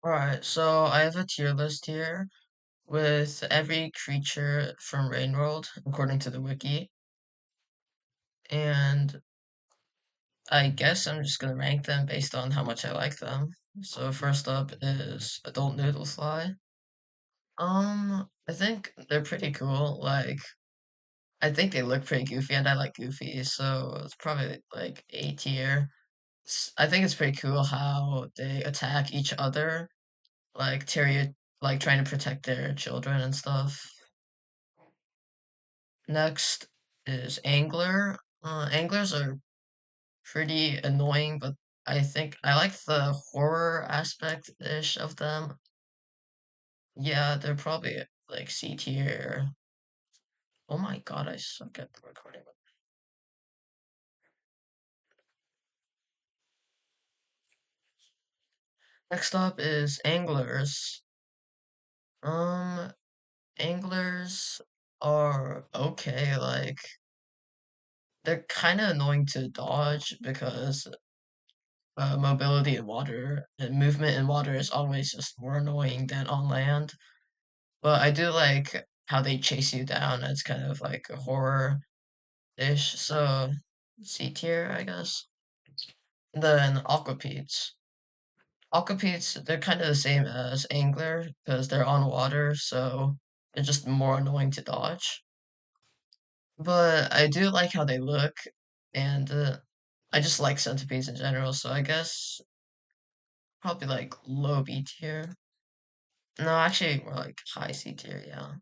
Alright, so I have a tier list here with every creature from Rainworld, according to the wiki, and I guess I'm just gonna rank them based on how much I like them. So first up is Adult Noodlefly. I think they're pretty cool. Like, I think they look pretty goofy, and I like Goofy, so it's probably like A tier. I think it's pretty cool how they attack each other, like like trying to protect their children and stuff. Next is Angler. Anglers are pretty annoying, but I think I like the horror aspect-ish of them. Yeah, they're probably like C tier. Oh my god, I suck at the recording. Next up is Anglers. Um, Anglers are okay, like they're kind of annoying to dodge because mobility in water and movement in water is always just more annoying than on land. But I do like how they chase you down. It's kind of like a horror-ish. So C tier, I guess. Then Aquapedes. Aquapedes, they're kind of the same as Angler because they're on water, so they're just more annoying to dodge. But I do like how they look, and I just like centipedes in general, so I guess probably like low B tier. No, actually more like high C tier, yeah.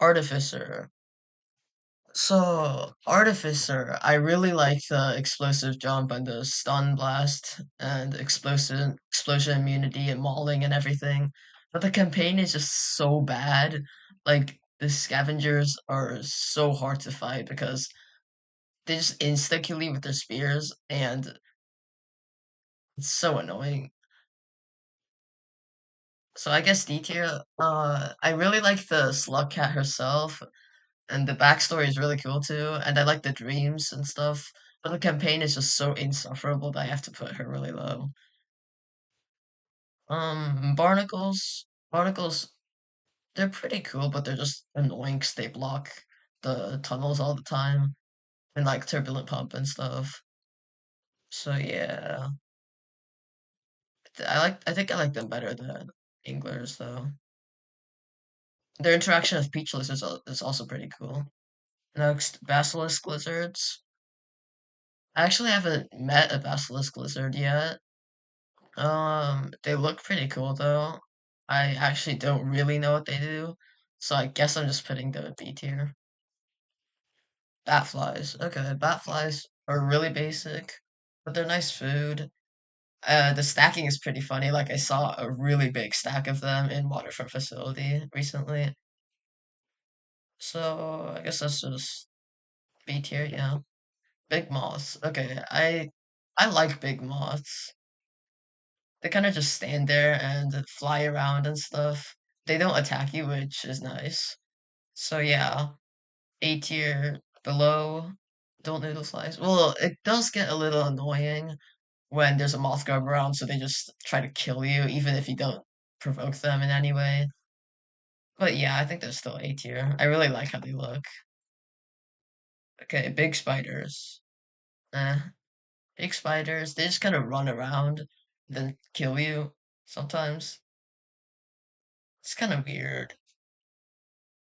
Artificer. So, Artificer, I really like the explosive John Bundo's stun blast and explosion immunity and mauling and everything. But the campaign is just so bad. Like the scavengers are so hard to fight because they just insta kill you with their spears and it's so annoying. So I guess D tier, I really like the Slug Cat herself. And the backstory is really cool too, and I like the dreams and stuff. But the campaign is just so insufferable that I have to put her really low. Barnacles, they're pretty cool, but they're just annoying 'cause they block the tunnels all the time and like turbulent pump and stuff. So yeah, I think I like them better than anglers though. Their interaction with Peach Lizards is also pretty cool. Next, Basilisk Lizards. I actually haven't met a Basilisk Lizard yet. They look pretty cool though. I actually don't really know what they do, so I guess I'm just putting them in B tier. Batflies. Okay, batflies are really basic, but they're nice food. The stacking is pretty funny. Like I saw a really big stack of them in Waterfront Facility recently. So I guess that's just B tier, yeah. Big moths. Okay, I like big moths. They kind of just stand there and fly around and stuff. They don't attack you, which is nice. So yeah, A tier below. Don't noodle flies. Well, it does get a little annoying when there's a moth guard around, so they just try to kill you, even if you don't provoke them in any way. But yeah, I think they're still A tier. I really like how they look. Okay, big spiders. Eh, big spiders. They just kind of run around, then kill you sometimes. It's kind of weird.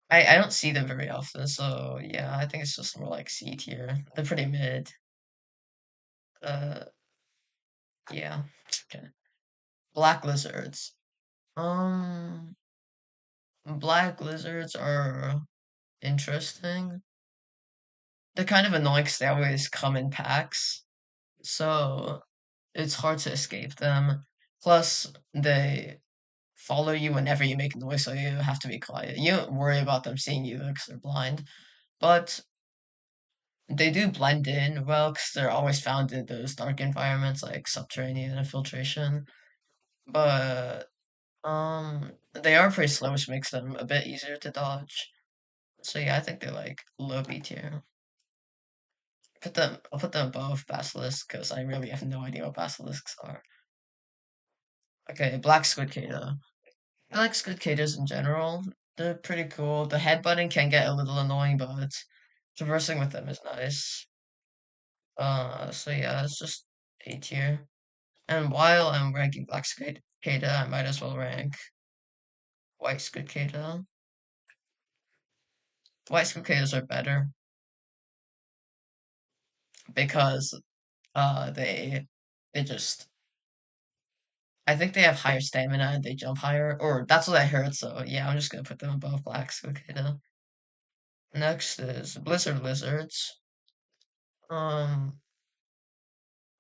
I don't see them very often, so yeah, I think it's just more like C tier. They're pretty mid. Uh, yeah. Okay. Black lizards. Um, black lizards are interesting. They're kind of annoying 'cause they always come in packs, so it's hard to escape them. Plus, they follow you whenever you make noise, so you have to be quiet. You don't worry about them seeing you because they're blind, but they do blend in well because they're always found in those dark environments like subterranean infiltration. But they are pretty slow, which makes them a bit easier to dodge. So yeah, I think they're like low B tier. I'll put them above basilisks because I really have no idea what basilisks are. Okay, Black Squid Kato. I like Squid Katos in general. They're pretty cool. The headbutting can get a little annoying, but traversing with them is nice. So yeah, it's just A tier. And while I'm ranking Black Squid Kato, I might as well rank White Squid Kato. White Squid Katos are better because they just I think they have higher stamina and they jump higher, or that's what I heard. So yeah, I'm just gonna put them above Black Squid Kato. Next is Blizzard Lizards. Um,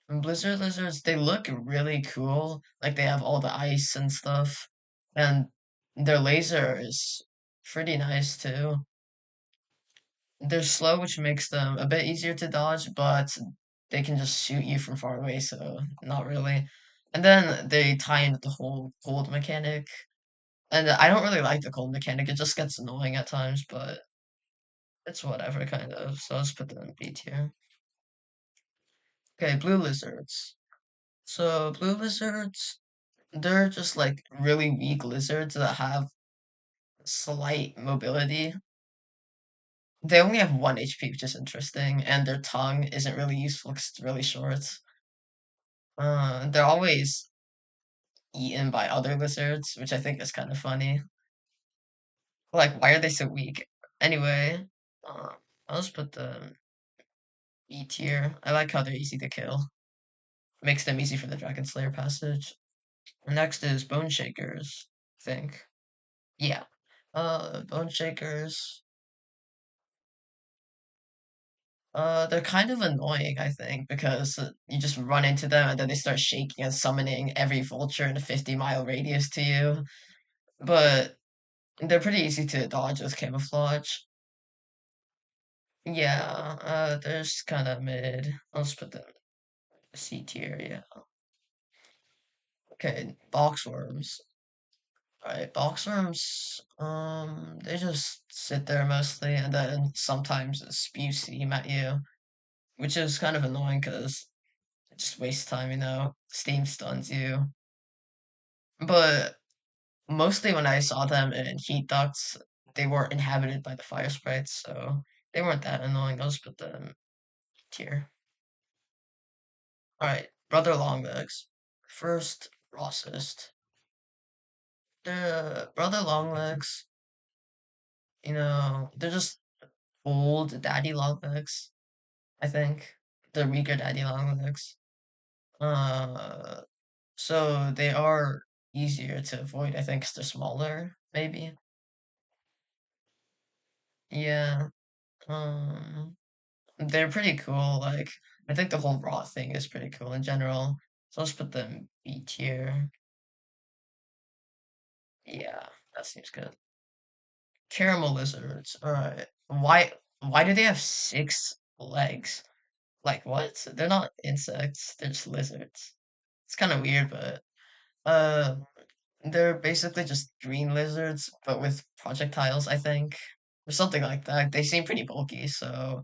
Blizzard Lizards, they look really cool. Like they have all the ice and stuff, and their laser is pretty nice too. They're slow, which makes them a bit easier to dodge, but they can just shoot you from far away, so not really. And then they tie into the whole cold mechanic. And I don't really like the cold mechanic, it just gets annoying at times, but it's whatever, kind of. So let's put them in B tier. Okay, blue lizards. So blue lizards, they're just like really weak lizards that have slight mobility. They only have 1 HP, which is interesting, and their tongue isn't really useful because it's really short. They're always eaten by other lizards, which I think is kind of funny. Like, why are they so weak? Anyway, I'll just put them B tier. I like how they're easy to kill. Makes them easy for the Dragon Slayer passage. Next is Bone Shakers, I think. Yeah. Bone Shakers. They're kind of annoying, I think, because you just run into them and then they start shaking and summoning every vulture in a 50-mile radius to you. But they're pretty easy to dodge with camouflage. Yeah, they're just kind of mid. I'll just put them C tier, yeah. Okay, boxworms. Alright, boxworms, they just sit there mostly and then sometimes spew steam at you, which is kind of annoying because it just wastes time, Steam stuns you. But mostly when I saw them in heat ducts, they weren't inhabited by the fire sprites, so they weren't that annoying. I'll just put them tier. Alright, Brother Longlegs. First, Rossist. The Brother Longlegs, they're just old daddy longlegs, I think. They're weaker daddy longlegs. Uh, so they are easier to avoid, I think, 'cause they're smaller, maybe. Yeah. Um, they're pretty cool. Like, I think the whole raw thing is pretty cool in general. So let's put them B tier. Yeah, that seems good. Caramel lizards. Alright. Why do they have 6 legs? Like what? They're not insects, they're just lizards. It's kind of weird, but uh they're basically just green lizards, but with projectiles, I think. Or something like that. They seem pretty bulky, so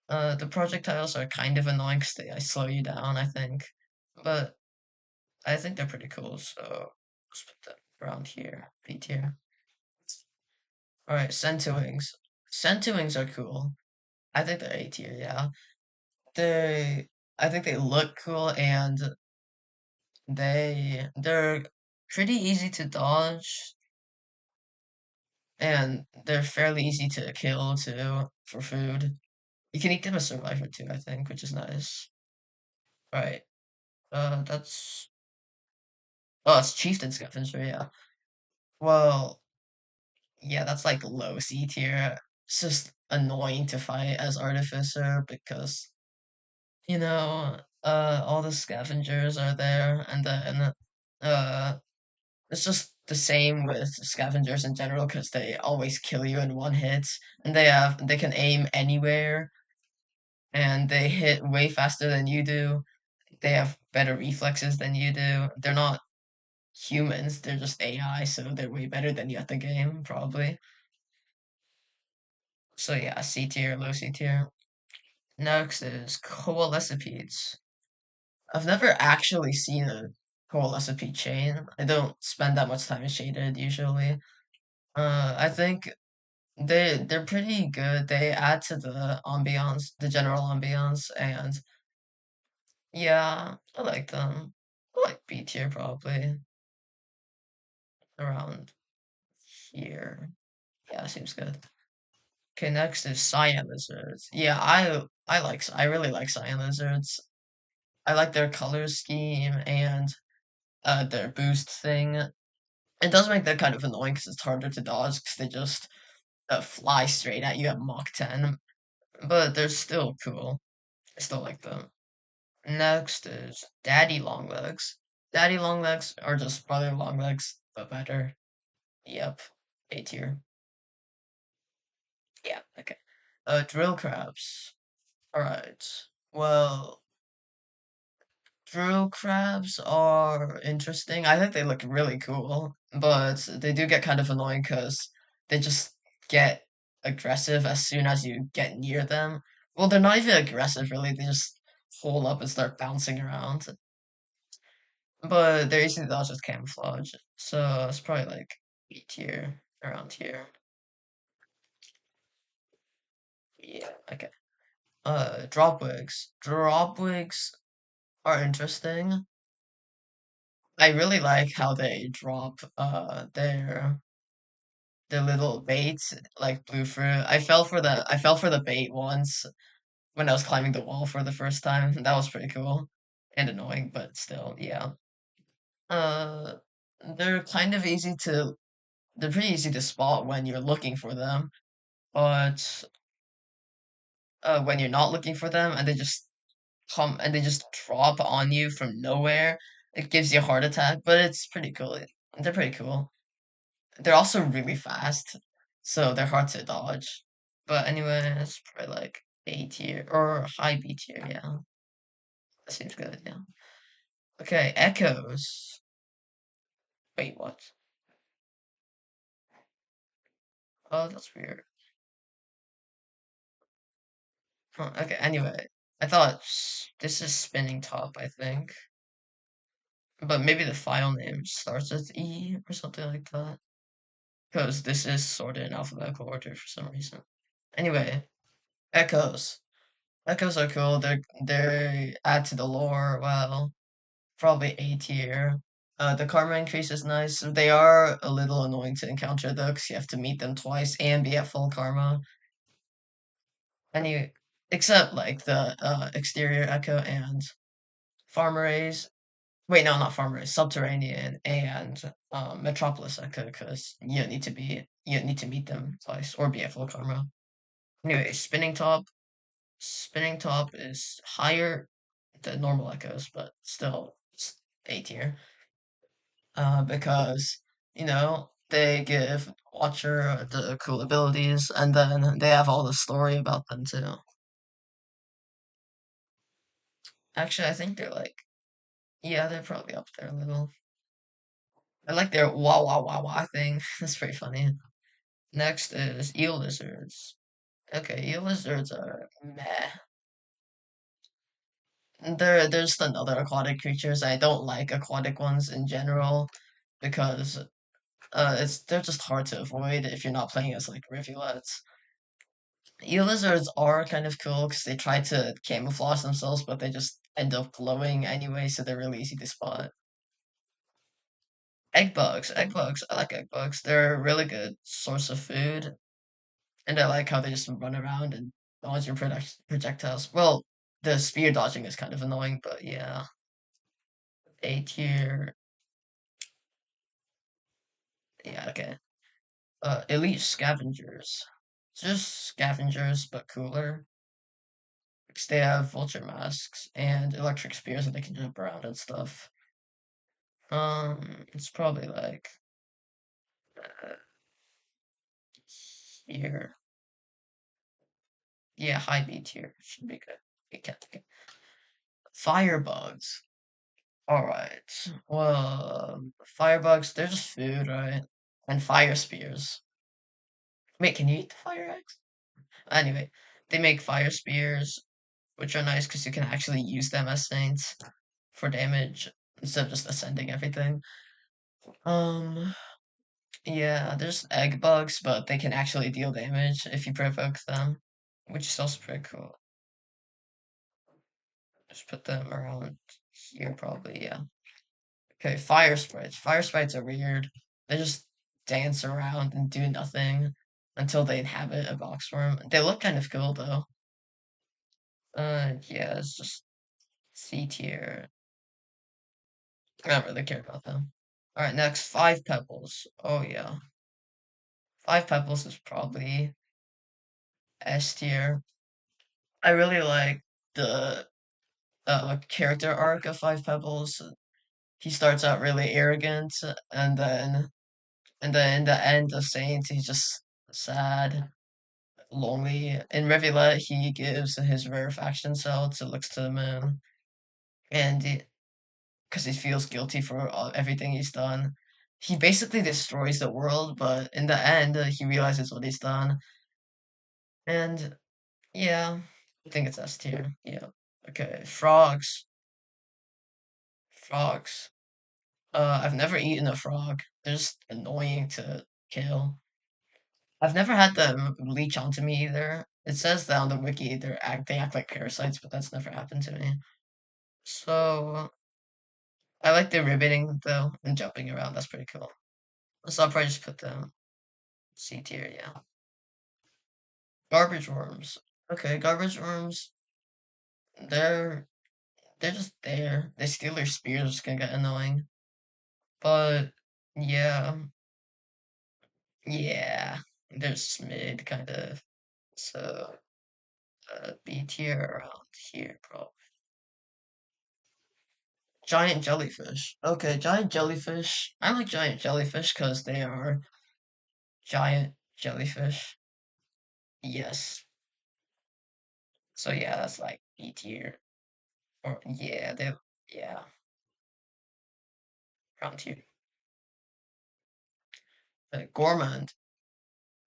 the projectiles are kind of annoying because they slow you down, I think. But I think they're pretty cool, so let's put them around here. B tier. Alright, Centuwings. Centuwings are cool. I think they're A tier, yeah. They I think they look cool and they're pretty easy to dodge and they're fairly easy to kill too for food. You can eat them as survivor too, I think, which is nice. Right. That's oh, it's Chieftain Scavenger, yeah. Well, yeah, that's like low C tier. It's just annoying to fight as Artificer because all the scavengers are there, and then it's just the same with scavengers in general because they always kill you in one hit, and they can aim anywhere, and they hit way faster than you do. They have better reflexes than you do. They're not humans; they're just AI, so they're way better than you at the game, probably. So yeah, C tier, low C tier. Next is Coalescipedes. I've never actually seen coalescent chain. I don't spend that much time in shaded usually. I think they're pretty good. They add to the ambiance, the general ambiance, and yeah, I like them. I like B tier probably around here. Yeah, seems good. Okay, next is cyan lizards. Yeah, I really like cyan lizards. I like their color scheme and their boost thing. It does make that kind of annoying because it's harder to dodge because they just fly straight at you at Mach 10, but they're still cool. I still like them. Next is Daddy Longlegs. Daddy Longlegs are just brother Longlegs, but better. Yep, A tier. Yeah, okay. Drill crabs. Alright. Well, drill crabs are interesting. I think they look really cool, but they do get kind of annoying because they just get aggressive as soon as you get near them. Well, they're not even aggressive, really. They just hold up and start bouncing around. But they're easy to dodge with camouflage, so it's probably like B tier around here. Yeah, okay. Dropwigs. Dropwigs are interesting. I really like how they drop their little baits like blue fruit. I fell for the bait once when I was climbing the wall for the first time. That was pretty cool and annoying, but still, yeah. Uh, they're kind of easy to they're pretty easy to spot when you're looking for them, but when you're not looking for them and they just drop on you from nowhere, it gives you a heart attack. But it's pretty cool. They're pretty cool. They're also really fast, so they're hard to dodge. But anyway, it's probably like A tier or high B tier. Yeah, that seems good. Yeah. Okay, echoes. Wait, what? Oh, that's weird. Huh, okay, anyway, I thought this is spinning top. I think, but maybe the file name starts with E or something like that. Because this is sorted in alphabetical order for some reason. Anyway, echoes. Echoes are cool. They add to the lore well. Probably A tier. The karma increase is nice. They are a little annoying to encounter though, because you have to meet them twice and be at full karma. Any except like the exterior echo and farmer rays. Wait, no, not farmer rays. Subterranean and metropolis echo, because you need to meet them twice or be at full karma. Anyway, spinning top. Spinning top is higher than normal echoes, but still it's A tier. Because they give Watcher the cool abilities, and then they have all the story about them too. Actually, I think they're like, yeah, they're probably up there a little. I like their wah wah wah wah thing. That's pretty funny. Next is eel lizards. Okay, eel lizards are meh. They're just another aquatic creatures. I don't like aquatic ones in general because they're just hard to avoid if you're not playing as like rivulets. Eel lizards are kind of cool because they try to camouflage themselves, but they just end up glowing anyway, so they're really easy to spot. Egg bugs. I like egg bugs. They're a really good source of food, and I like how they just run around and dodge your projectiles. Well, the spear dodging is kind of annoying, but yeah. A tier. Yeah, okay. Elite scavengers. It's just scavengers, but cooler. Because they have vulture masks and electric spears that they can jump around and stuff. It's probably like uh, here. Yeah, high B tier should be good. Okay, okay. Firebugs. All right. Well, firebugs, they're just food, right? And fire spears. Wait, can you eat the fire eggs? Anyway, they make fire spears, which are nice because you can actually use them as saints for damage. instead of just ascending everything. Um, yeah, there's egg bugs, but they can actually deal damage if you provoke them, which is also pretty cool. Just put them around here, probably, yeah. Okay, fire sprites. Fire sprites are weird. They just dance around and do nothing until they inhabit a box form. They look kind of cool, though. Yeah, it's just C tier. I don't really care about them. Alright, next, Five Pebbles. Oh, yeah. Five Pebbles is probably S tier. I really like the character arc of Five Pebbles. He starts out really arrogant, and then in the end of Saint, he's just sad, lonely. In Reveillette, he gives his rarefaction cell to Looks to the Moon, and because he feels guilty for everything he's done. He basically destroys the world, but in the end, he realizes what he's done. And yeah, I think it's S tier. Yeah. Okay, frogs. Frogs. I've never eaten a frog. They're just annoying to kill. I've never had them leech onto me either. It says that on the wiki they act like parasites, but that's never happened to me. So I like the ribbiting though and jumping around. That's pretty cool. So I'll probably just put them C tier. Yeah. Garbage worms. Okay, garbage worms. They're they're just there. They steal your spears, which can get annoying. But yeah, yeah, they're just mid kind of. So B tier around here, probably. Giant jellyfish. Okay, giant jellyfish. I like giant jellyfish because they are giant jellyfish. Yes. So yeah, that's like B tier. Or yeah, they yeah, around here. Gourmand.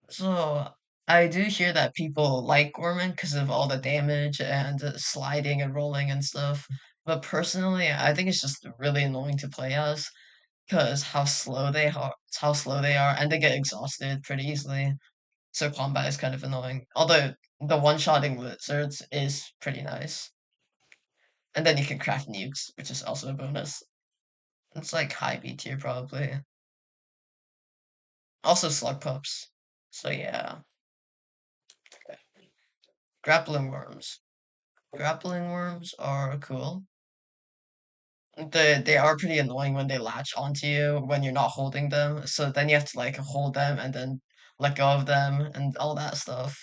So I do hear that people like Gorman because of all the damage and sliding and rolling and stuff. But personally, I think it's just really annoying to play as because how slow they are, and they get exhausted pretty easily. So combat is kind of annoying. Although the one-shotting lizards is pretty nice, and then you can craft nukes, which is also a bonus. It's like high B tier probably. Also slug pups. So yeah, grappling worms. Grappling worms are cool. They are pretty annoying when they latch onto you when you're not holding them. So then you have to like hold them and then let go of them and all that stuff.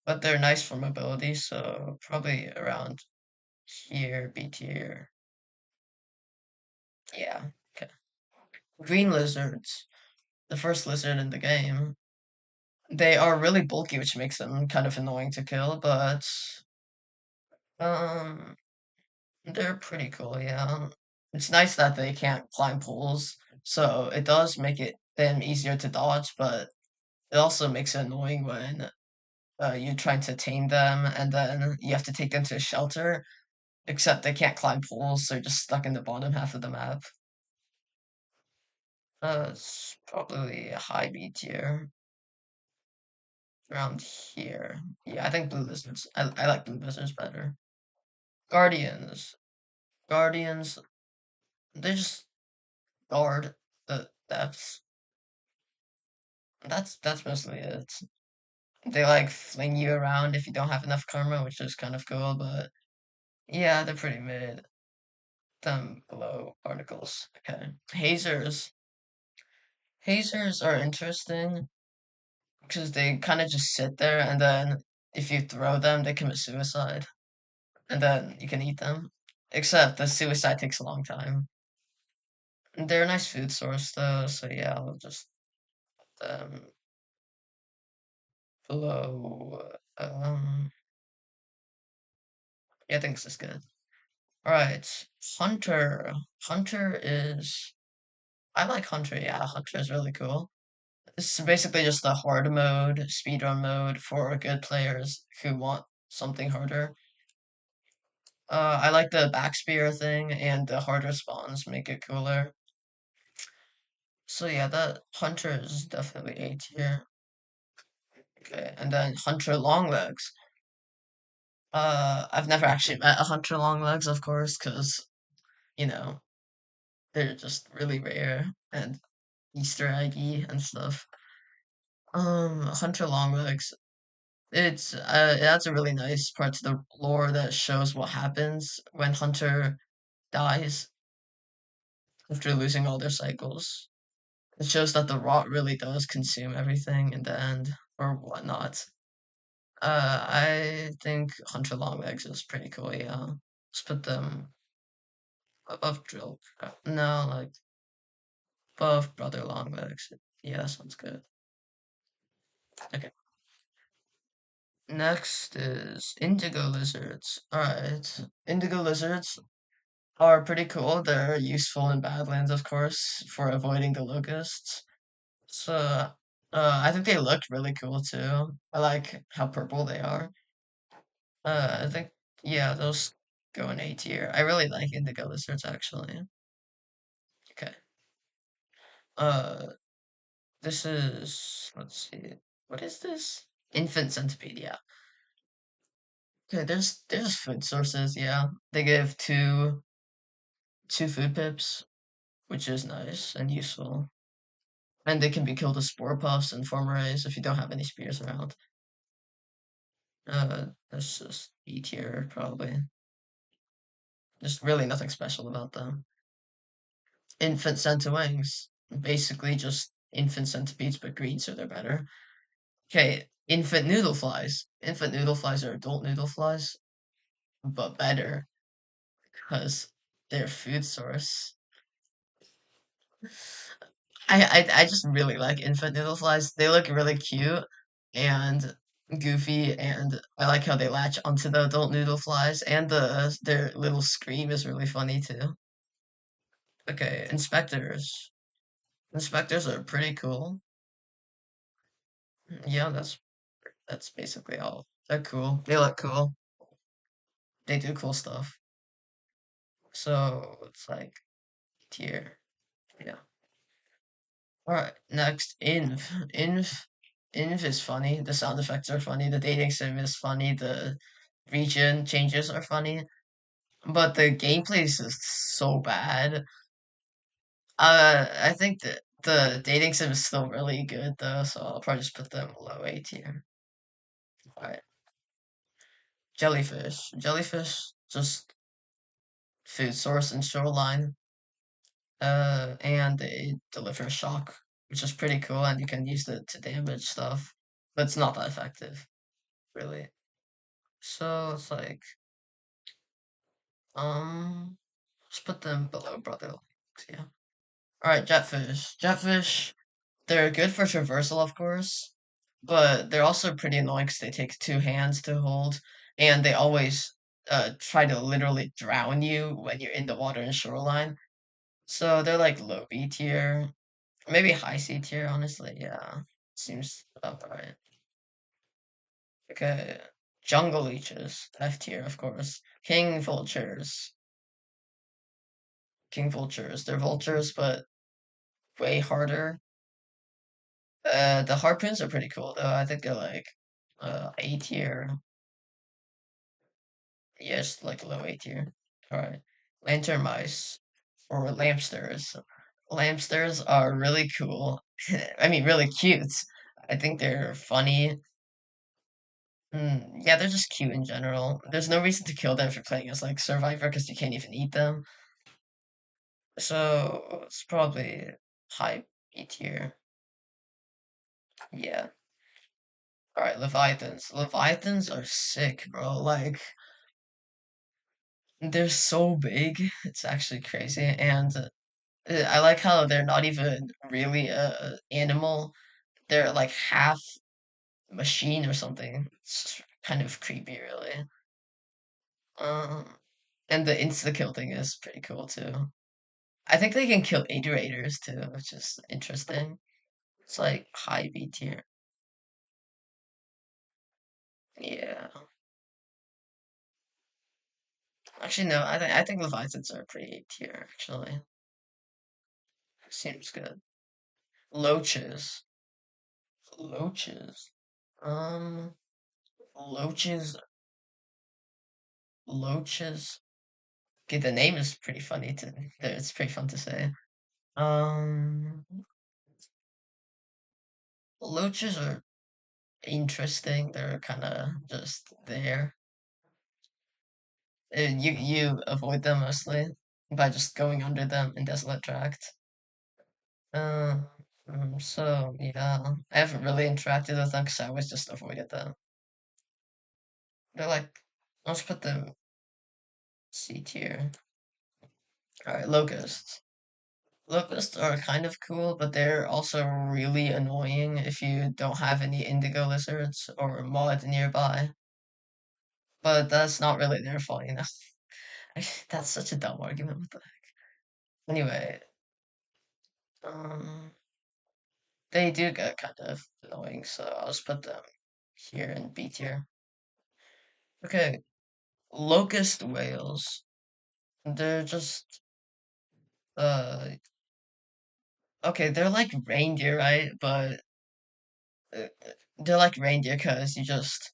But they're nice for mobility, so probably around here, B tier. Yeah. Okay. Green lizards, the first lizard in the game. They are really bulky, which makes them kind of annoying to kill, but um they're pretty cool, yeah. It's nice that they can't climb poles, so it does make it them easier to dodge, but it also makes it annoying when you're trying to tame them and then you have to take them to a shelter, except they can't climb poles, so they're just stuck in the bottom half of the map. It's probably a high B tier around here. Yeah, I think blue lizards. I like blue lizards better. Guardians. Guardians, they just guard the depths. That's mostly it. They like fling you around if you don't have enough karma, which is kind of cool, but yeah, they're pretty mid. Them below articles. Okay. Hazers. Hazers are interesting because they kind of just sit there and then if you throw them, they commit suicide. And then you can eat them. Except the suicide takes a long time. They're a nice food source though, so yeah, I'll just put them below. Yeah, I think this is good. Alright, Hunter. Hunter is. I like Hunter, yeah, Hunter is really cool. This is basically just a hard mode, speedrun mode for good players who want something harder. I like the back spear thing and the harder spawns make it cooler. So yeah, that hunter is definitely A tier. Okay, and then hunter long legs. I've never actually met a hunter long legs, of course, because you know they're just really rare and Easter eggy and stuff. Hunter Longlegs. It adds a really nice part to the lore that shows what happens when Hunter dies after losing all their cycles. It shows that the rot really does consume everything in the end, or whatnot. I think Hunter Longlegs is pretty cool, yeah. Let's put them above Drill. No, like above Brother Longlegs. Yeah, that sounds good. Okay. Next is indigo lizards. Alright. Indigo lizards are pretty cool. They're useful in Badlands, of course, for avoiding the locusts. So, I think they look really cool too. I like how purple they are. I think, yeah, those go in A tier. I really like indigo lizards, actually. Okay. Uh, this is, let's see, what is this? Infant centipede, yeah. Okay, there's food sources, yeah. They give two food pips, which is nice and useful. And they can be killed with spore puffs and former if you don't have any spears around. That's just E tier, probably. There's really nothing special about them. Infant centiwings. Basically just infant centipedes, but green, so they're better. Okay, infant noodle flies. Infant noodle flies are adult noodle flies, but better, because they're food source. I just really like infant noodle flies. They look really cute and goofy, and I like how they latch onto the adult noodle flies, and their little scream is really funny too. Okay, inspectors. Inspectors are pretty cool. Yeah, that's basically all. They're cool. They look cool. They do cool stuff. So it's like tier. Yeah. All right. Next, Inv is funny. The sound effects are funny. The dating sim is funny. The region changes are funny. But the gameplay is just so bad. I think that the dating sim is still really good though, so I'll probably just put them low A tier. Alright. Jellyfish. Jellyfish, just food source and shoreline. And they deliver shock, which is pretty cool, and you can use it to damage stuff. But it's not that effective, really. So it's like, let's put them below Brother Lynx, yeah. Alright, Jetfish. Jetfish, they're good for traversal, of course, but they're also pretty annoying because they take two hands to hold, and they always try to literally drown you when you're in the water and shoreline. So they're like low B tier, maybe high C tier, honestly. Yeah, seems about right. Okay, jungle leeches, F tier, of course. King vultures, king vultures. They're vultures, but way harder. The harpoons are pretty cool though. I think they're like A tier. Yes, like low A tier. Alright. Lantern mice or lampsters. Lampsters are really cool. I mean really cute. I think they're funny. Yeah, they're just cute in general. There's no reason to kill them if you're playing as like Survivor because you can't even eat them. So it's probably high B tier. Yeah. Alright, Leviathans. Leviathans are sick, bro. Like they're so big. It's actually crazy. And I like how they're not even really a animal. They're like half machine or something. It's just kind of creepy, really. Um, and the insta kill thing is pretty cool too. I think they can kill Adorators too, which is interesting. It's like high B tier. Yeah. Actually, no. I think Leviathans are pretty A tier. Actually, seems good. Loaches, loaches. Um, loaches, loaches. Okay, the name is pretty funny to. It's pretty fun to say. Um, loaches are interesting. They're kind of just there. You avoid them mostly by just going under them in Desolate Tract. Uh, so yeah, I haven't really interacted with them because I always just avoided them. They're like, let's put them C tier. All right, locusts. Locusts are kind of cool, but they're also really annoying if you don't have any indigo lizards or mud nearby. But that's not really their fault, you know. That's such a dumb argument. What the heck? Anyway, um, they do get kind of annoying, so I'll just put them here in B tier. Okay, locust whales. They're just uh okay, they're like reindeer, right? But uh, they're like reindeer because you just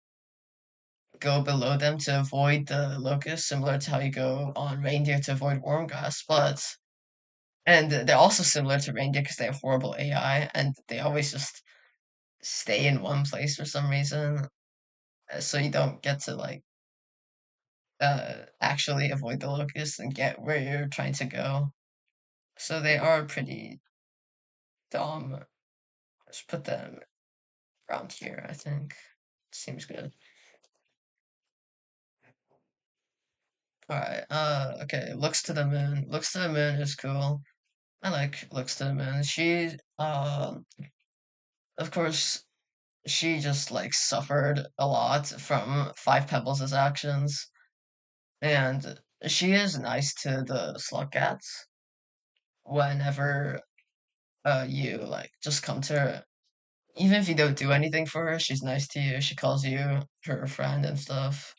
go below them to avoid the locust, similar to how you go on reindeer to avoid worm grass. But and they're also similar to reindeer because they have horrible AI and they always just stay in one place for some reason. So you don't get to like actually avoid the locust and get where you're trying to go. So they are pretty dumb. Let's put them around here, I think. Seems good. Alright, okay, Looks to the Moon. Looks to the Moon is cool. I like Looks to the Moon. Of course, she just, like, suffered a lot from Five Pebbles' actions, and she is nice to the Slug Cats whenever, you, like, just come to her. Even if you don't do anything for her, she's nice to you. She calls you her friend and stuff.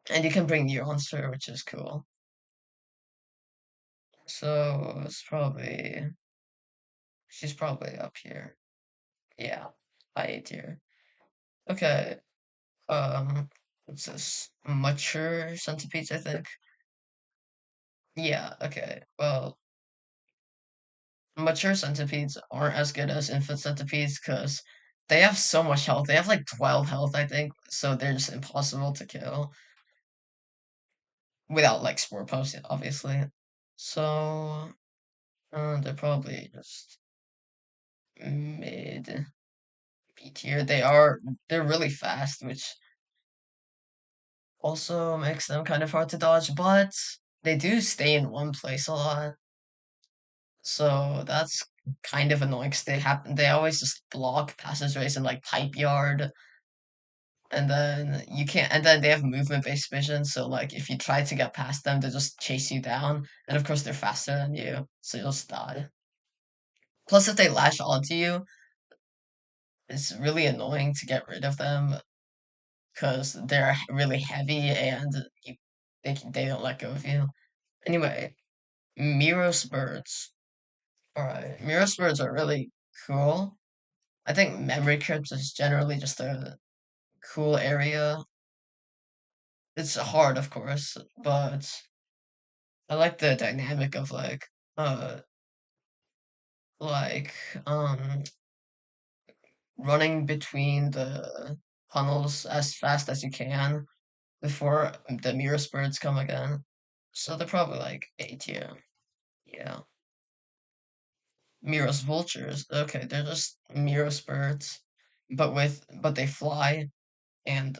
And you can bring neurons to her, which is cool. So she's probably up here. Yeah, high A tier. Okay. What's this? Mature centipedes, I think. Yeah, okay. Well, mature centipedes aren't as good as infant centipedes because they have so much health. They have like 12 health, I think, so they're just impossible to kill without like spore puffs, obviously. So, they're probably just mid B tier. They're really fast, which also makes them kind of hard to dodge, but they do stay in one place a lot. So that's kind of annoying because they always just block passageways in like pipe yard, and then you can't and then they have movement based vision, so like if you try to get past them, they just chase you down. And of course they're faster than you, so you'll just die. Plus if they lash onto you, it's really annoying to get rid of them because they're really heavy and they don't let go of you. Anyway, Miros birds. Alright, Miros birds are really cool. I think Memory Crypt is generally just a cool area. It's hard, of course, but I like the dynamic of uh, like, um, running between the tunnels as fast as you can before the Miros birds come again. So they're probably like A tier. Yeah. Miros vultures. Okay, they're just Miros birds, but they fly and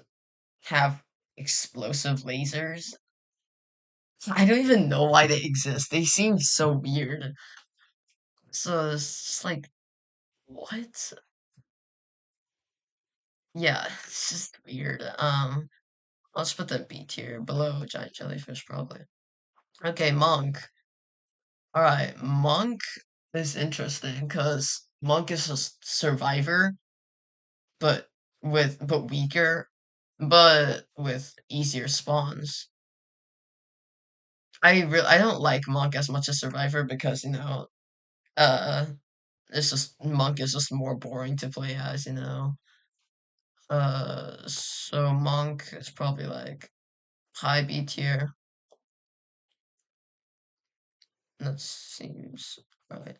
have explosive lasers. I don't even know why they exist. They seem so weird. So it's just like, what? Yeah, it's just weird. I'll just put the B tier below giant jellyfish probably. Okay, monk. All right, monk is interesting because monk is a survivor, but weaker, but with easier spawns. I don't like Monk as much as Survivor because, uh it's just Monk is just more boring to play as. So Monk is probably like high B tier. That seems right.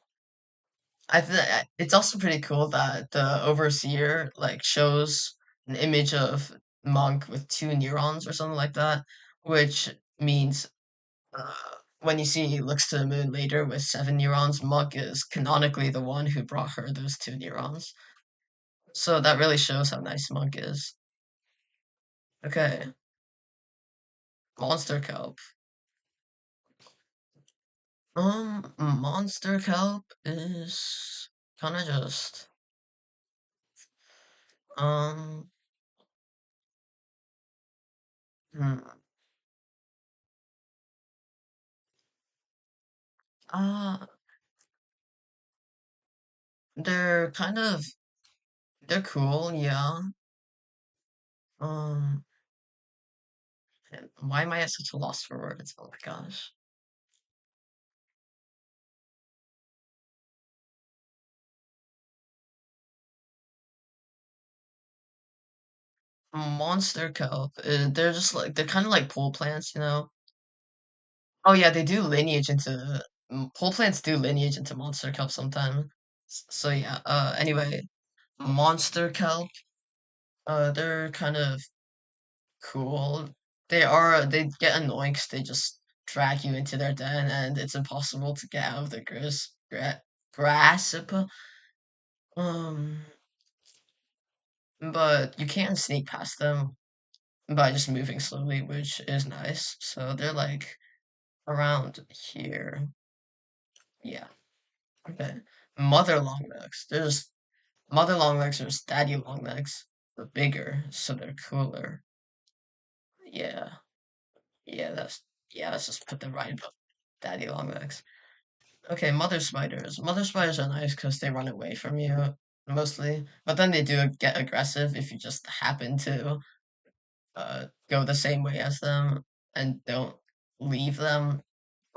It's also pretty cool that the Overseer like shows an image of Monk with two neurons or something like that, which means uh, when you see he looks to the moon later with seven neurons, Monk is canonically the one who brought her those two neurons. So that really shows how nice Monk is. Okay, Monster Kelp. Monster Kelp is kind of just um. Hmm, uh, they're kind of they're cool, yeah. Um, why am I at such a loss for words? Oh my gosh. Monster kelp. They're just like they're kind of like pole plants. Oh yeah, they do lineage into pole plants do lineage into monster kelp sometime. So yeah. Anyway, monster kelp. They're kind of cool. They get annoying because they just drag you into their den, and it's impossible to get out of the grasp. Um, but you can sneak past them by just moving slowly, which is nice. So they're like around here. Yeah. Okay. Mother longlegs. There's mother longlegs or daddy longlegs. They're bigger, so they're cooler. Yeah. Yeah, let's just put them right above daddy longlegs. Okay, mother spiders. Mother spiders are nice because they run away from you mostly, but then they do get aggressive if you just happen to go the same way as them and don't leave them,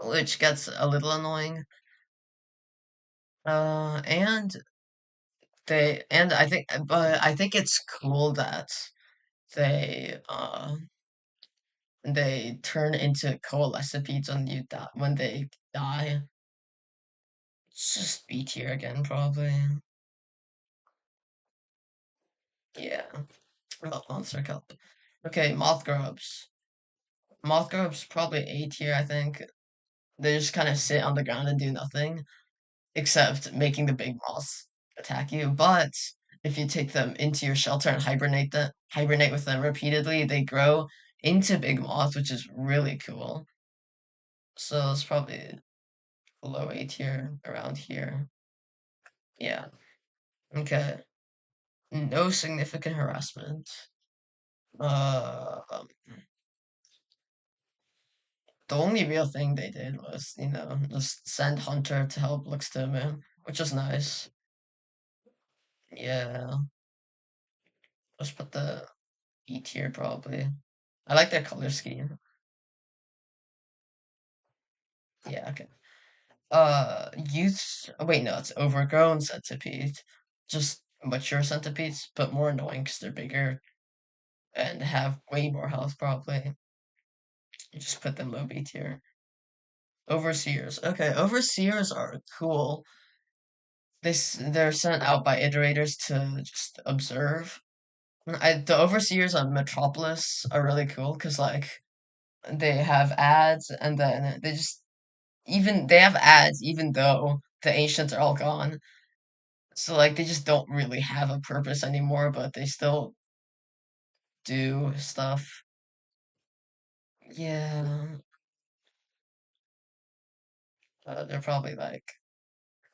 which gets a little annoying. And but I think it's cool that they they turn into coalescipedes when they die. It's just B tier again, probably. Yeah, about monster cup. Okay, moth grubs. Moth grubs probably A tier, I think. They just kind of sit on the ground and do nothing, except making the big moths attack you. But if you take them into your shelter and hibernate with them repeatedly, they grow into big moths, which is really cool. So it's probably below A tier, around here. Yeah. Okay. No significant harassment. Um, the only real thing they did was, just send Hunter to help Lux to him, which was nice. Yeah. Let's put the E tier probably. I like their color scheme. Yeah, okay. Youth. Oh, wait, no, it's overgrown centipede. Just mature centipedes, but more annoying because they're bigger and have way more health, probably. You just put them low B tier. Overseers. Okay, overseers are cool. They're sent out by iterators to just observe. The overseers on Metropolis are really cool because like they have ads and then they have ads even though the ancients are all gone. So like they just don't really have a purpose anymore, but they still do stuff. Yeah, they're probably like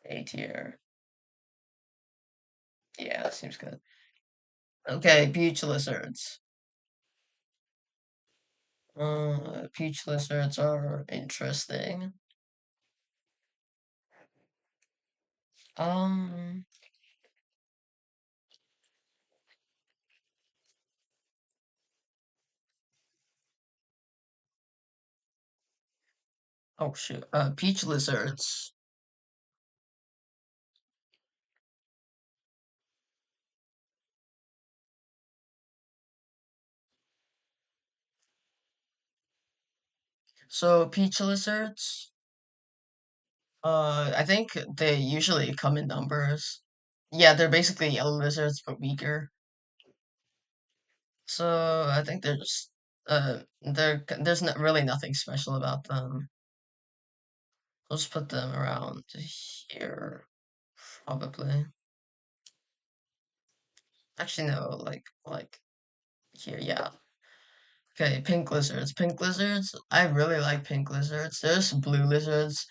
A tier. Yeah, that seems good. Okay, beach lizards. Peach lizards are interesting. Um, Oh shoot. Peach lizards. So peach lizards, I think they usually come in numbers. Yeah, they're basically yellow lizards but weaker. So I think they're just there's not really nothing special about them. Let's put them around here, probably. Actually, no, like here, yeah. Okay, pink lizards. Pink lizards. I really like pink lizards. There's blue lizards,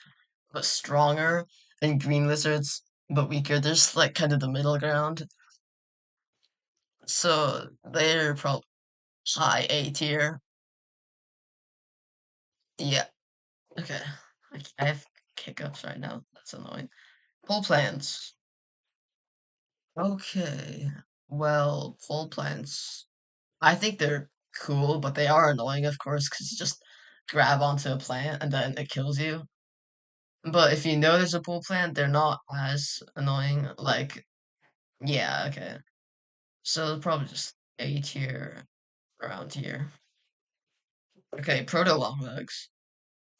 but stronger, and green lizards, but weaker. There's like kind of the middle ground. So they're probably high A tier. Yeah. Okay. I have hiccups right now. That's annoying. Pole plants. Okay. Well, pole plants. I think they're cool, but they are annoying, of course, because you just grab onto a plant and then it kills you. But if you know there's a pole plant, they're not as annoying. Like, yeah, okay. So probably just A tier around here. Okay, proto long legs.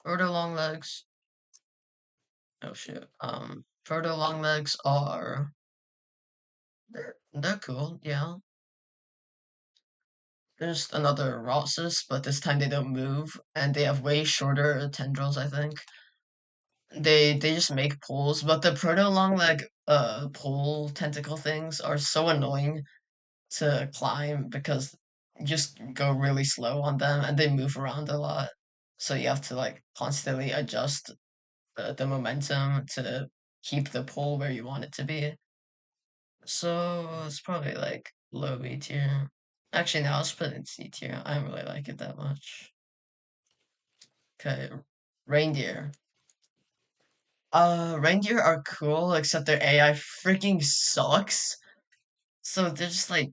Proto long legs. Oh shit. Proto long legs are they're cool. Yeah. There's another Rossus, but this time they don't move, and they have way shorter tendrils. I think they just make poles, but the proto long leg pole tentacle things are so annoying to climb because you just go really slow on them, and they move around a lot. So you have to like constantly adjust the momentum to keep the pole where you want it to be. So it's probably like low B tier. Actually, no, I'll put it in C tier. I don't really like it that much. Okay, reindeer. Reindeer are cool, except their AI freaking sucks. So they're just like,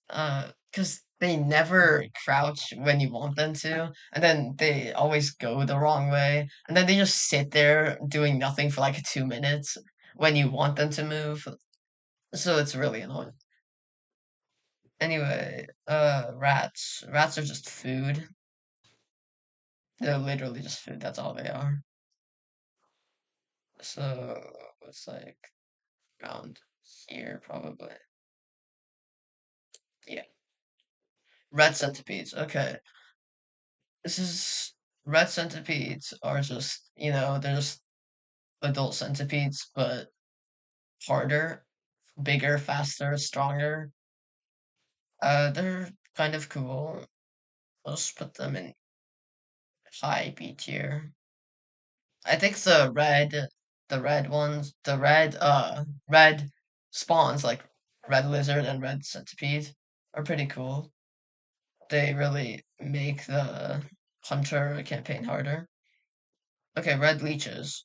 because they never crouch when you want them to, and then they always go the wrong way, and then they just sit there doing nothing for like 2 minutes when you want them to move. So it's really annoying. Anyway, rats. Rats are just food. They're literally just food. That's all they are. So it's like around here, probably. Yeah. Red centipedes. Okay. This is red centipedes are just, they're just adult centipedes, but harder, bigger, faster, stronger. They're kind of cool. Let's put them in high B tier. I think the red ones, red spawns like red lizard and red centipede are pretty cool. They really make the hunter campaign harder. Okay, red leeches.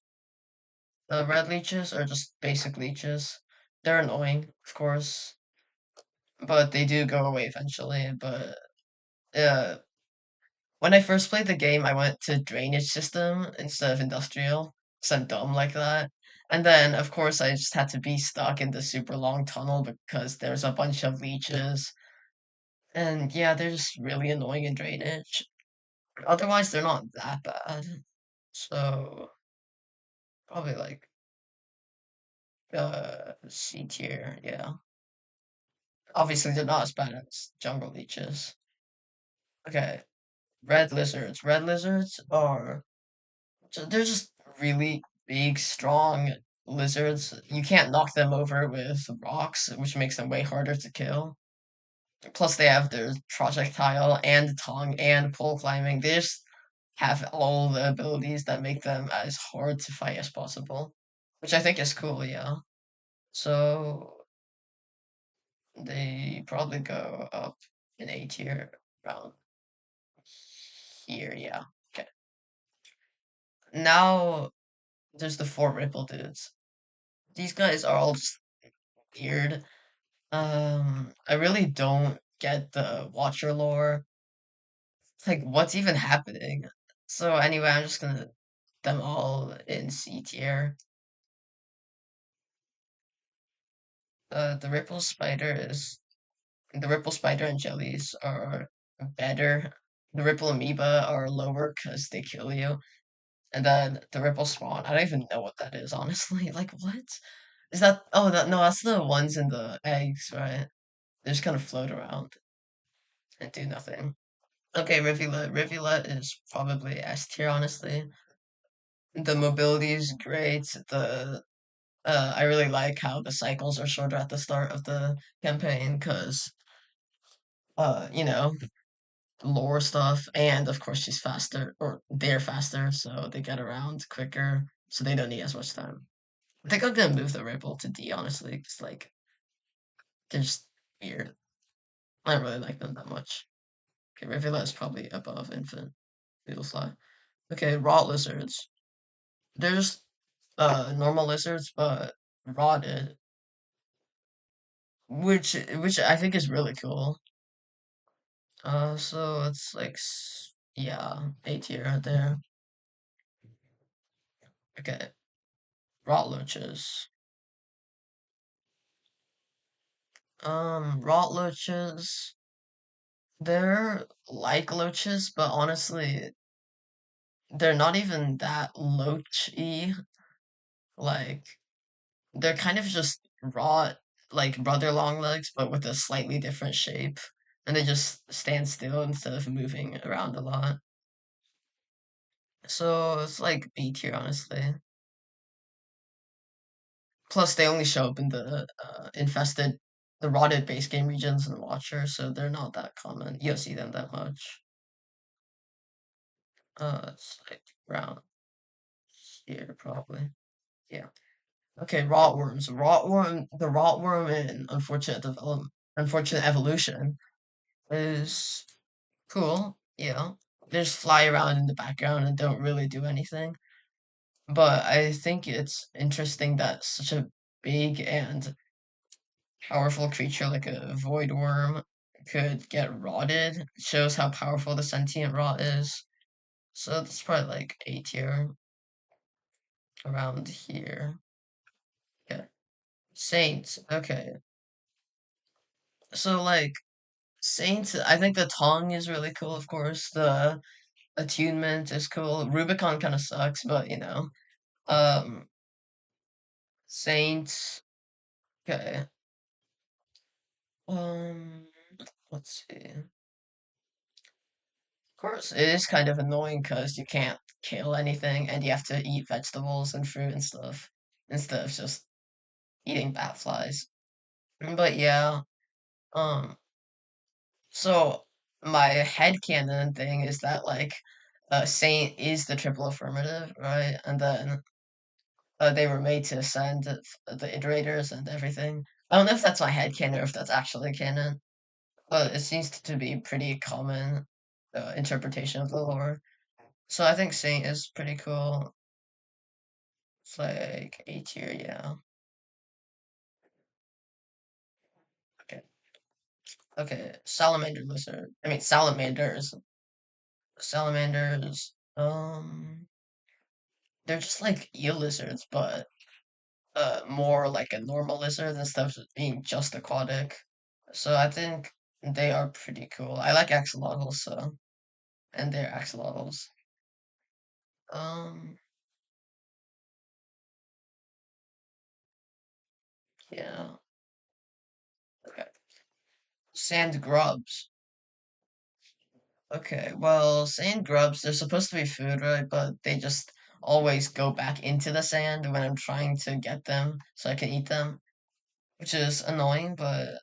The red leeches are just basic leeches. They're annoying, of course, but they do go away eventually. But uh, when I first played the game, I went to drainage system instead of industrial, because I'm dumb like that. And then, of course, I just had to be stuck in the super long tunnel because there's a bunch of leeches. And yeah, they're just really annoying in drainage. Otherwise, they're not that bad. So, probably like C tier, yeah. Obviously, they're not as bad as jungle leeches. Okay, red lizards. Red lizards are they're just really big, strong lizards. You can't knock them over with rocks, which makes them way harder to kill. Plus, they have their projectile and tongue and pole climbing. They just have all the abilities that make them as hard to fight as possible, which I think is cool, yeah. So they probably go up in A tier around here, yeah. Okay. Now there's the four ripple dudes. These guys are all just weird. I really don't get the Watcher lore. Like, what's even happening? So anyway, I'm just gonna them all in C tier. The Ripple Spider is the Ripple Spider and jellies are better. The Ripple Amoeba are lower because they kill you. And then the Ripple Spawn, I don't even know what that is, honestly. Like, what? Is that? Oh, no, that's the ones in the eggs, right? They just kind of float around and do nothing. Okay, Rivulet. Rivulet is probably S tier, honestly. The mobility is great. I really like how the cycles are shorter at the start of the campaign because you know, lore stuff, and of course she's faster, or they're faster, so they get around quicker, so they don't need as much time. I think I'm gonna move the Ripple to D, honestly, because like they're just weird. I don't really like them that much. Okay, Rivulet is probably above Infant Noodlefly. Okay, Rot Lizards. There's normal lizards, but rotted, which I think is really cool. So it's like yeah, A tier right there. Okay, rot loaches. Rot loaches. They're like loaches, but honestly, they're not even that loachy. Like they're kind of just rot, like brother long legs, but with a slightly different shape, and they just stand still instead of moving around a lot. So it's like B tier, honestly. Plus, they only show up in the infested, the rotted base game regions in Watcher, so they're not that common. You don't see them that much. It's like around here, probably. Yeah. Okay, rotworms. The rotworm in Unfortunate Evolution is cool. Yeah. They just fly around in the background and don't really do anything. But I think it's interesting that such a big and powerful creature like a void worm could get rotted. It shows how powerful the sentient rot is. So it's probably like A tier around here. Okay. Saints. Okay. So like Saints, I think the tongue is really cool, of course. The attunement is cool. Rubicon kind of sucks, but you know. Um Saints. Okay. Um let's see. Of course, it is kind of annoying because you can't kill anything and you have to eat vegetables and fruit and stuff instead of just eating bat flies. But yeah, um, so my headcanon thing is that like Saint is the triple affirmative, right? And then they were made to ascend the iterators and everything. I don't know if that's my headcanon or if that's actually canon, but it seems to be pretty common interpretation of the lore. So I think Saint is pretty cool. It's like A tier, yeah. Okay. Okay. Salamander lizard. I mean salamanders. Salamanders. They're just like eel lizards, but more like a normal lizard instead of being just aquatic. So I think they are pretty cool. I like axolotls, so and they're axolotls. Um, yeah. Okay. Sand grubs. Okay, well, sand grubs, they're supposed to be food, right? But they just always go back into the sand when I'm trying to get them so I can eat them, which is annoying, but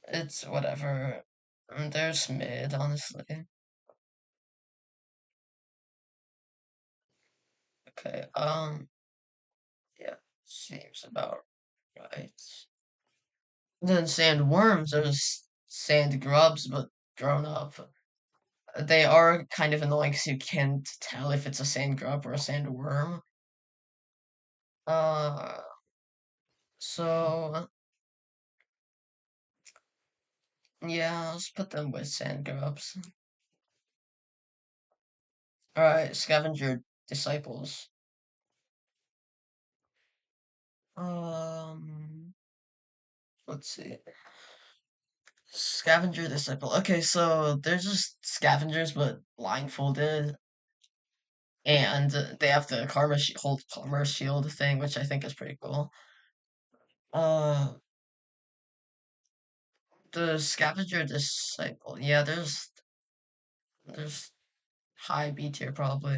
it's whatever. There's mid, honestly. Okay, yeah, seems about right. Then sandworms, there's sand grubs, but grown up. They are kind of annoying because you can't tell if it's a sand grub or a sandworm. Uh, so yeah, let's put them with sand grubs. Alright, scavenger disciples. Um, let's see. Scavenger disciple. Okay, so they're just scavengers, but blindfolded, and they have the hold karma shield thing, which I think is pretty cool. Uh, the scavenger disciple. Yeah, there's high B tier probably.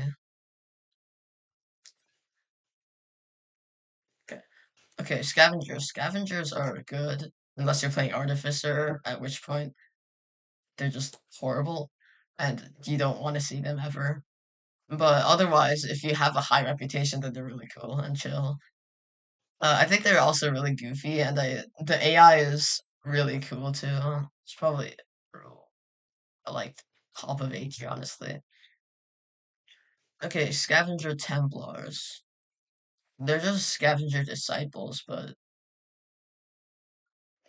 Okay, okay, scavengers. Scavengers are good unless you're playing artificer, at which point they're just horrible, and you don't want to see them ever. But otherwise, if you have a high reputation, then they're really cool and chill. I think they're also really goofy, and the AI is really cool too. It's probably like top of A tier, honestly. Okay, Scavenger Templars. They're just Scavenger Disciples, but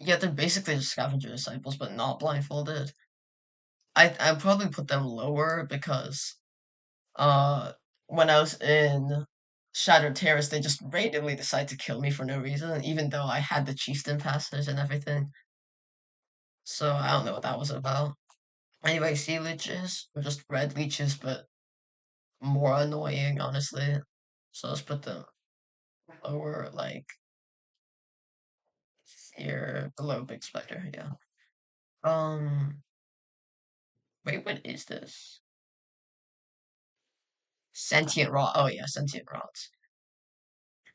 yeah, they're basically just Scavenger Disciples, but not blindfolded. I'd probably put them lower because uh when I was in Shattered Terrace, they just randomly decided to kill me for no reason, even though I had the Chieftain passage and everything. So I don't know what that was about. Anyway, sea leeches are just red leeches, but more annoying, honestly. So let's put them lower, like here below Big Spider. Yeah. Um. Wait, what is this? Sentient rot. Oh yeah, sentient rots.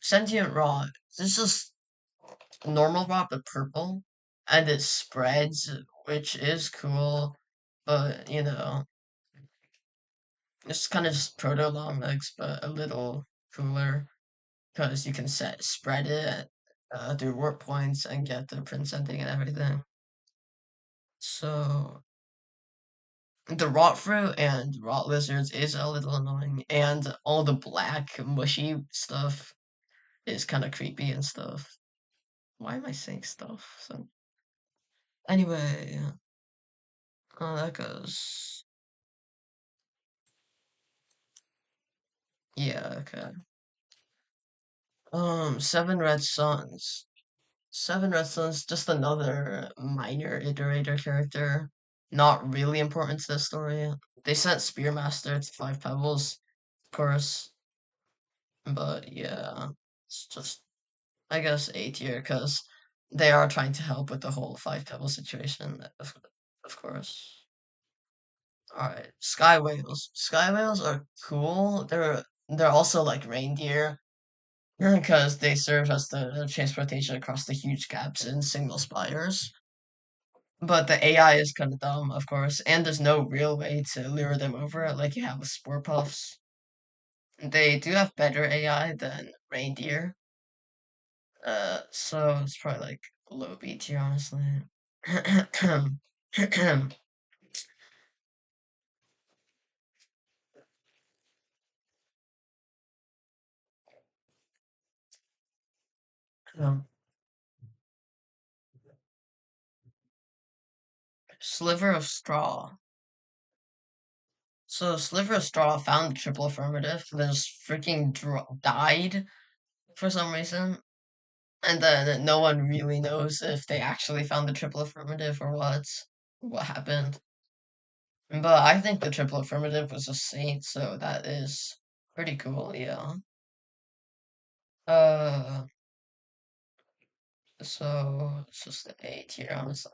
Sentient rot. This is normal rot, but purple, and it spreads, which is cool. But it's kind of just proto long legs, but a little cooler. Because you can spread it through warp points and get the prince ending and everything. So the rot fruit and rot lizards is a little annoying, and all the black mushy stuff is kind of creepy and stuff. Why am I saying stuff? So anyway, that goes. Yeah, okay. Seven Red Suns. Seven Red Suns, just another minor iterator character. Not really important to the story. They sent Spearmaster to Five Pebbles, of course. But yeah, it's just, I guess, A tier, because they are trying to help with the whole Five Pebbles situation, of course. Alright, Sky Whales. Sky Whales are cool. They're also like reindeer, because they serve as the transportation across the huge gaps in Signal Spires. But the AI is kind of dumb, of course, and there's no real way to lure them over like you have with Spore Puffs. They do have better AI than reindeer, so it's probably like low B tier, honestly. um, Sliver of Straw. So Sliver of Straw found the triple affirmative, then just freaking died for some reason. And then no one really knows if they actually found the triple affirmative or what happened. But I think the triple affirmative was a saint, so that is pretty cool, yeah. Uh, so it's just an A tier, honestly.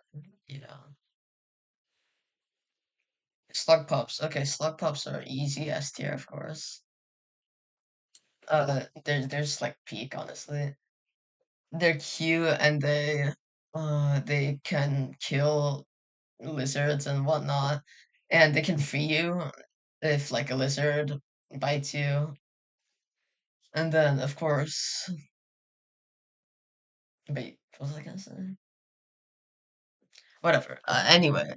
Yeah. Slug pups. Okay, slug pups are easy S tier, of course. There's like peak, honestly. They're cute and they can kill lizards and whatnot, and they can free you if like a lizard bites you. And then of course, wait, what was I gonna say? Whatever. Anyway,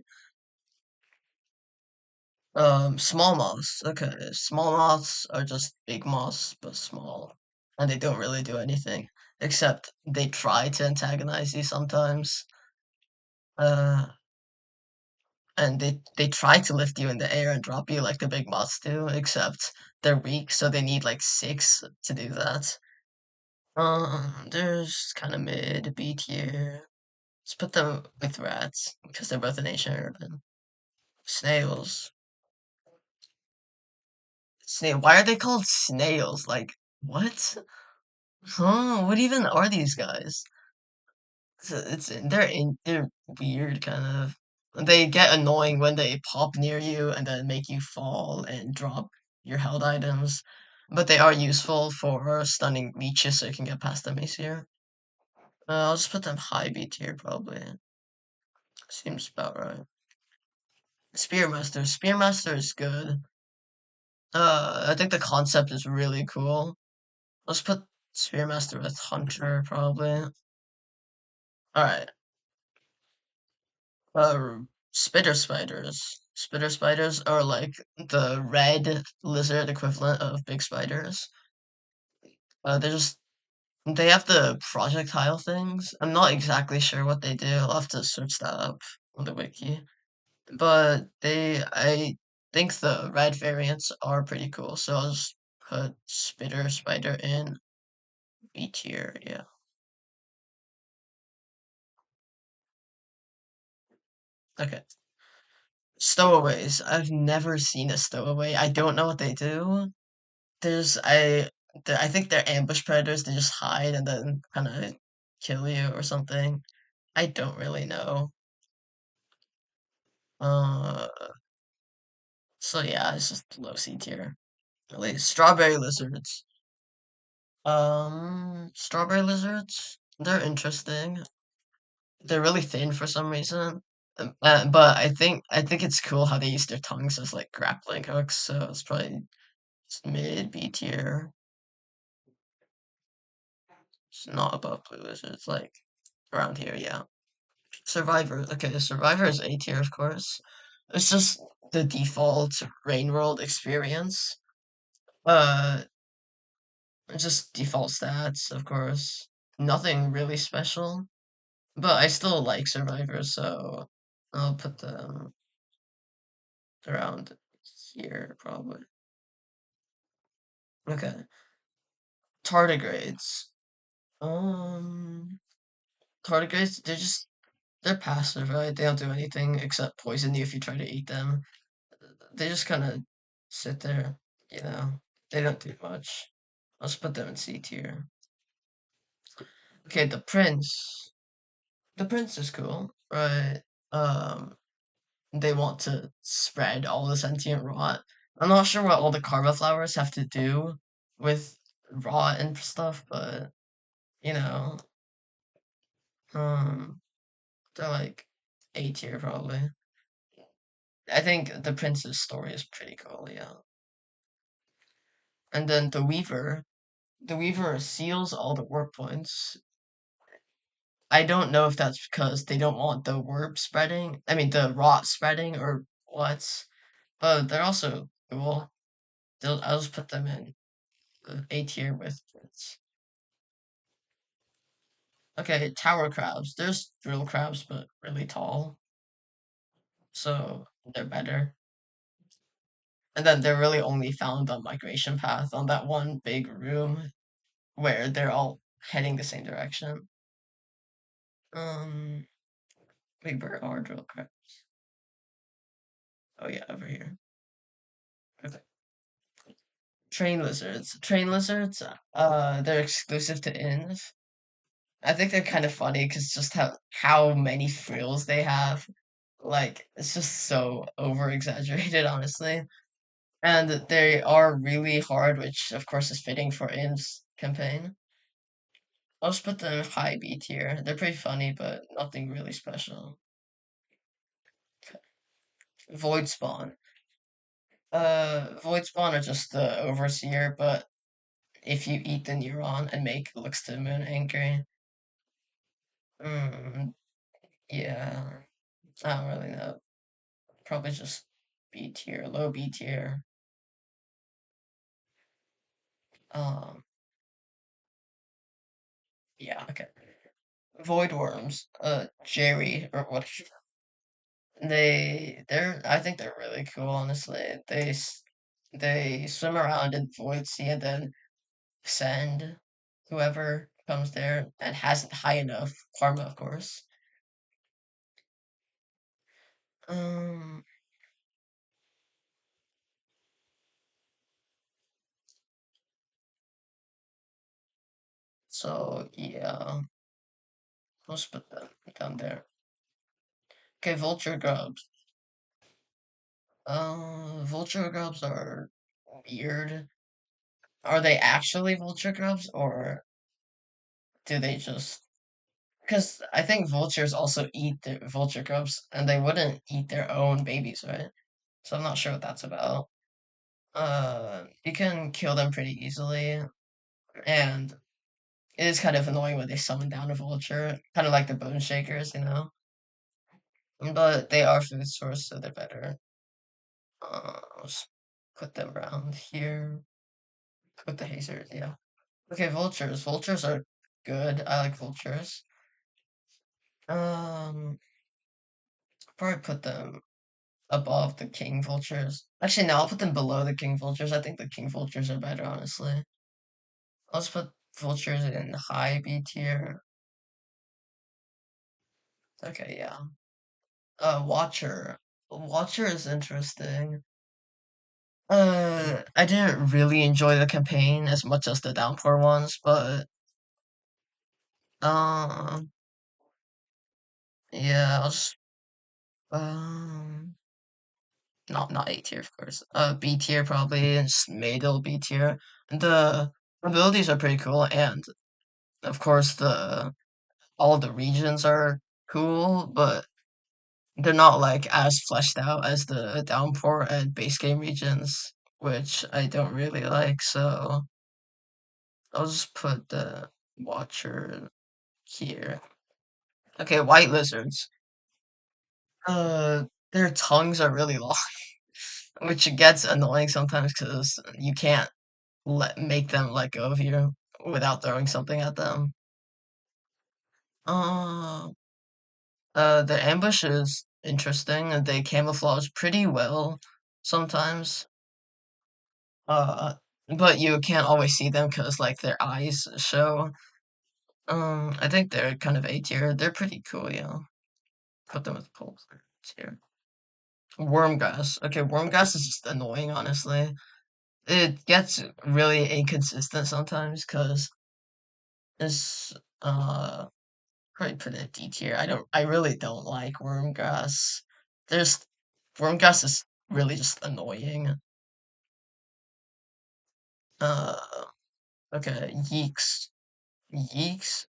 small moths. Okay, small moths are just big moths, but small, and they don't really do anything except they try to antagonize you sometimes. Uh, and they try to lift you in the air and drop you like the big moths do, except they're weak, so they need like six to do that. There's kind of mid B tier. Let's put them with rats because they're both in ancient urban. Snails. Snail. Why are they called snails? Like what? Huh? What even are these guys? They're weird kind of. They get annoying when they pop near you and then make you fall and drop your held items, but they are useful for stunning leeches so you can get past them easier. I'll just put them high B tier probably. Seems about right. Spearmaster. Spearmaster is good. I think the concept is really cool. Let's put Spearmaster with Hunter probably. All right. Uh, spitter spiders. Spitter spiders are like the red lizard equivalent of big spiders. They're just they have the projectile things. I'm not exactly sure what they do. I'll have to search that up on the wiki. But I think the red variants are pretty cool. So I'll just put spitter spider in B tier. Yeah. Okay. Stowaways. I've never seen a stowaway. I don't know what they do. There's I think they're ambush predators. They just hide and then kind of kill you or something. I don't really know. Uh, so yeah, it's just low C tier. Really, strawberry lizards. Strawberry lizards. They're interesting. They're really thin for some reason. But I think it's cool how they use their tongues as like grappling hooks. So it's probably mid B tier. It's not above blue lizards, like around here. Yeah. Survivor. Okay, the Survivor is A tier, of course. It's just the default Rain World experience. Uh, just default stats, of course. Nothing really special, but I still like Survivor, so I'll put them around here, probably. Okay. Tardigrades. Um, Tardigrades, they're passive, right? They don't do anything except poison you if you try to eat them. They just kind of sit there, you know. They don't do much. Let's put them in C tier. Okay, the prince. The prince is cool, right? Um, they want to spread all the sentient rot. I'm not sure what all the karma flowers have to do with rot and stuff, but you know, um, they're like A tier probably. I think the prince's story is pretty cool, yeah. And then the weaver seals all the work points. I don't know if that's because they don't want the warp spreading. I mean, the rot spreading or what. But they're also cool. I'll just put them in A tier with it. Okay, tower crabs. There's drill crabs, but really tall. So they're better. And then they're really only found on migration path on that one big room where they're all heading the same direction. Um, wait, where are drill crabs? Oh yeah, over here. Okay. Train lizards. Train lizards, they're exclusive to inns. I think they're kind of funny because just how many frills they have. Like, it's just so over exaggerated, honestly. And they are really hard, which of course is fitting for Inn's campaign. I'll just put them in high B tier. They're pretty funny, but nothing really special. Void Spawn. Void Spawn are just the overseer, but if you eat the neuron and make looks to the moon angry. Mm, yeah, I don't really know. Probably just B tier, low B tier. Um, yeah, okay. Void worms. Jerry or what? I think they're really cool, honestly. They swim around in Void Sea and then send whoever comes there and has high enough karma, of course. Um, so yeah, let's put them down there. Okay, vulture grubs. Vulture grubs are weird. Are they actually vulture grubs or do they just? Because I think vultures also eat the vulture grubs, and they wouldn't eat their own babies, right? So I'm not sure what that's about. You can kill them pretty easily, and it is kind of annoying when they summon down a vulture, kind of like the bone shakers, you know. But they are food source, so they're better. Let's put them around here. Put the hazers, yeah. Okay, vultures. Vultures are good. I like vultures. Um, probably put them above the king vultures. Actually, no, I'll put them below the king vultures. I think the king vultures are better, honestly. Let's put vultures in high B tier. Okay, yeah. Watcher. Watcher is interesting. I didn't really enjoy the campaign as much as the Downpour ones, but um, yeah, um, not A tier, of course. B tier probably, middle B tier. The abilities are pretty cool, and of course all the regions are cool, but they're not like as fleshed out as the Downpour and base game regions, which I don't really like. So I'll just put the Watcher here. Okay, white lizards. Uh, their tongues are really long, which gets annoying sometimes because you can't make them let go of you without throwing something at them. Uh, the ambush is interesting, and they camouflage pretty well sometimes. Uh, but you can't always see them because like their eyes show. I think they're kind of A tier. They're pretty cool, you know. Put them with pole tier. Wormgrass. Okay, Wormgrass is just annoying, honestly. It gets really inconsistent sometimes because it's probably put it D tier. I really don't like Wormgrass. There's Wormgrass is really just annoying. Uh okay, Yeeks. Yeeks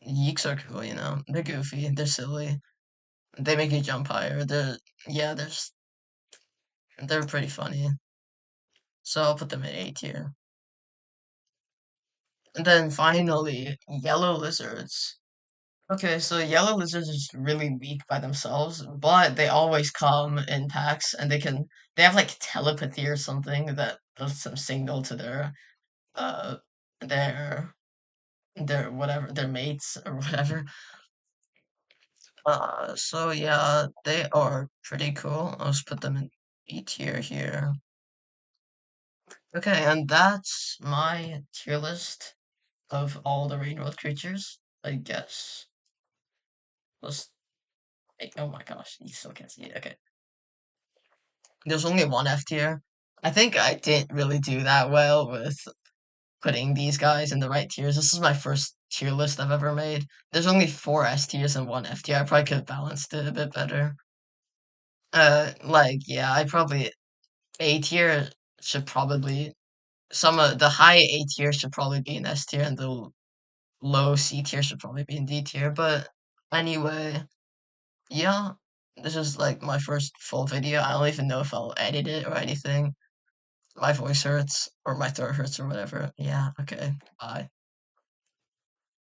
Yeeks are cool, you know. They're goofy, they're silly. They make you jump higher. Yeah, they're pretty funny. So I'll put them in A tier. And then finally, yellow lizards. Okay, so yellow lizards are just really weak by themselves, but they always come in packs and they have like telepathy or something that does some signal to uh their their mates or whatever. So yeah, they are pretty cool. I'll just put them in B tier here. Okay, and that's my tier list of all the rainworld creatures, I guess. Let's oh my gosh, you still can't see it. Okay. There's only one F tier. I think I didn't really do that well with putting these guys in the right tiers. This is my first tier list I've ever made. There's only four S tiers and one F tier. I probably could have balanced it a bit better. Like, yeah, I probably A tier should probably some of the high A tier should probably be in S tier and the low C tier should probably be in D tier. But anyway, yeah, this is like my first full video. I don't even know if I'll edit it or anything. My voice hurts or my throat hurts or whatever. Yeah, okay. Bye.